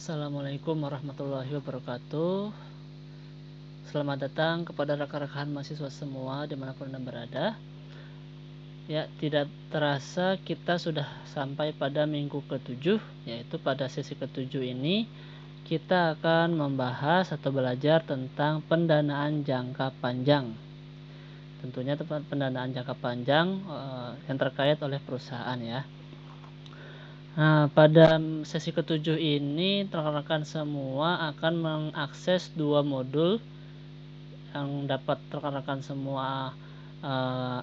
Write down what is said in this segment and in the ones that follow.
Assalamualaikum warahmatullahi wabarakatuh. Selamat datang kepada rekan-rekan mahasiswa semua dimanapun Anda berada. Ya, tidak terasa kita sudah sampai pada minggu ke-7, yaitu pada sesi ke-7 ini kita akan membahas atau belajar tentang pendanaan jangka panjang. Tentunya pendanaan jangka panjang yang terkait oleh perusahaan ya. Nah, pada sesi ke-7 ini rekan-rekan semua akan mengakses dua modul yang dapat rekan-rekan semua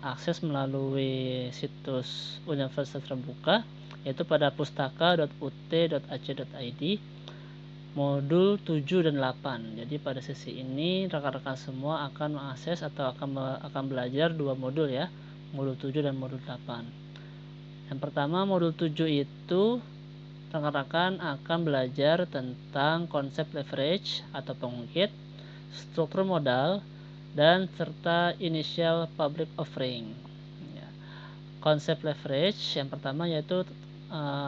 akses melalui situs Universitas Terbuka, yaitu pada pustaka.ut.ac.id modul 7 dan 8. Jadi pada sesi ini rekan-rekan semua akan mengakses atau akan belajar dua modul ya, modul 7 dan modul 8. Yang pertama, modul 7 itu rekan-rekan akan belajar tentang konsep leverage atau pengungkit, struktur modal, dan serta initial public offering. Ya. Konsep leverage yang pertama yaitu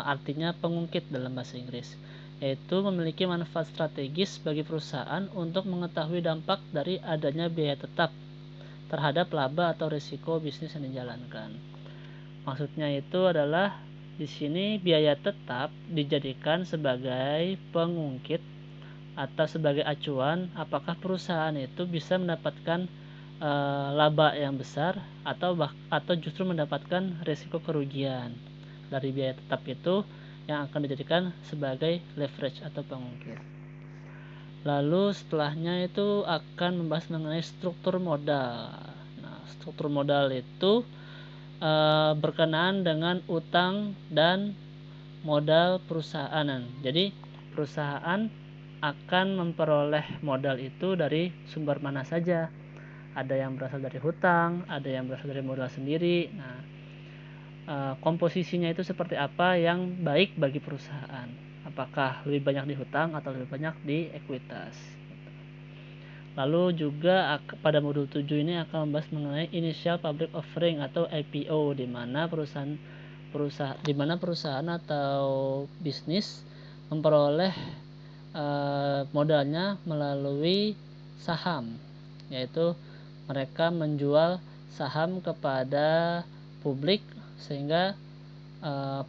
artinya pengungkit dalam bahasa Inggris, yaitu memiliki manfaat strategis bagi perusahaan untuk mengetahui dampak dari adanya biaya tetap terhadap laba atau risiko bisnis yang dijalankan. Maksudnya itu adalah di sini biaya tetap dijadikan sebagai pengungkit atau sebagai acuan apakah perusahaan itu bisa mendapatkan laba yang besar atau justru mendapatkan risiko kerugian dari biaya tetap itu yang akan dijadikan sebagai leverage atau pengungkit. Lalu setelahnya itu akan membahas mengenai struktur modal. Nah, struktur modal itu berkenaan dengan utang dan modal perusahaan. Jadi perusahaan akan memperoleh modal itu dari sumber mana saja. Ada yang berasal dari hutang, ada yang berasal dari modal sendiri. Nah, komposisinya itu seperti apa yang baik bagi perusahaan? Apakah lebih banyak di hutang atau lebih banyak di ekuitas? Lalu juga pada modul 7 ini akan membahas mengenai initial public offering atau IPO, di mana perusahaan atau bisnis memperoleh modalnya melalui saham, yaitu mereka menjual saham kepada publik sehingga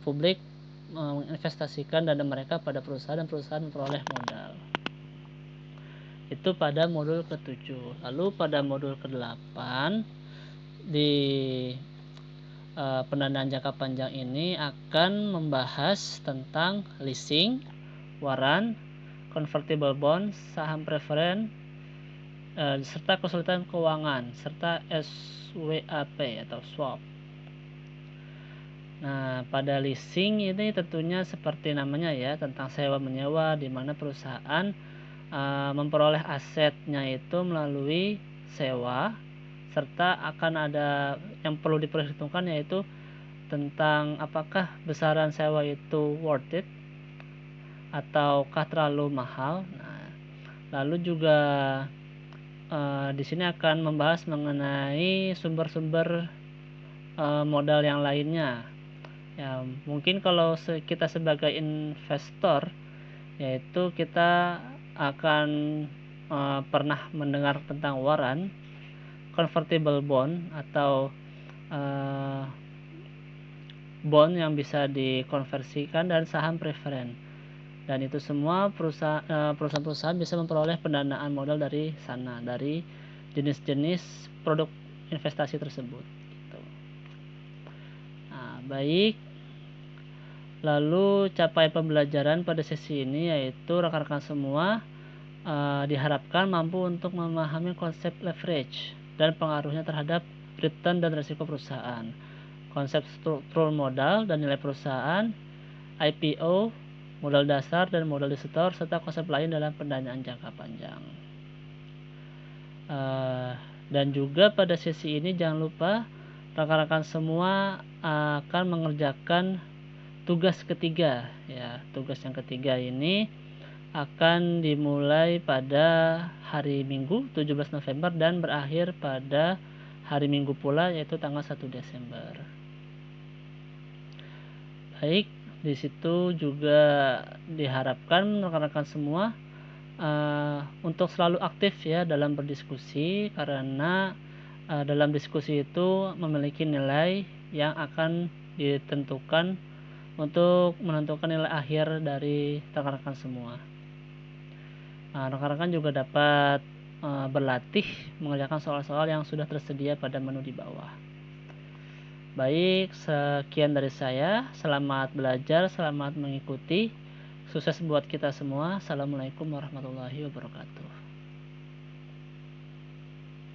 publik menginvestasikan dana mereka pada perusahaan dan perusahaan memperoleh modal. Itu pada modul ke-7. Lalu pada modul ke-8 di pendanaan jangka panjang ini akan membahas tentang leasing, warrant, convertible bond, saham preferen, serta konsultan keuangan, serta SWAP atau swap. Nah, pada leasing ini tentunya seperti namanya ya, tentang sewa menyewa, di mana perusahaan memperoleh asetnya itu melalui sewa, serta akan ada yang perlu diperhitungkan yaitu tentang apakah besaran sewa itu worth it ataukah terlalu mahal. Nah, lalu juga di sini akan membahas mengenai sumber-sumber modal yang lainnya. Ya, mungkin kalau kita sebagai investor, yaitu kita akan pernah mendengar tentang warrant, convertible bond atau bond yang bisa dikonversikan, dan saham preferen. Dan itu semua perusahaan-perusahaan bisa memperoleh pendanaan modal dari sana, dari jenis-jenis produk investasi tersebut. Nah, baik. Lalu capaian pembelajaran pada sesi ini yaitu rekan-rekan semua diharapkan mampu untuk memahami konsep leverage dan pengaruhnya terhadap return dan risiko perusahaan, konsep struktur modal dan nilai perusahaan, IPO, modal dasar dan modal disetor, serta konsep lain dalam pendanaan jangka panjang. Dan juga pada sesi ini jangan lupa rekan-rekan semua akan mengerjakan tugas ketiga ya. Tugas yang ketiga ini akan dimulai pada hari Minggu 17 November dan berakhir pada hari Minggu pula, yaitu tanggal 1 Desember. Baik, Di situ juga diharapkan rekan-rekan semua untuk selalu aktif ya dalam berdiskusi, karena dalam diskusi itu memiliki nilai yang akan ditentukan untuk menentukan nilai akhir dari rekan-rekan semua. Rekan-rekan juga dapat berlatih mengerjakan soal-soal yang sudah tersedia pada menu di bawah. Baik, sekian dari saya. Selamat belajar, selamat mengikuti. Sukses buat kita semua. Assalamualaikum warahmatullahi wabarakatuh.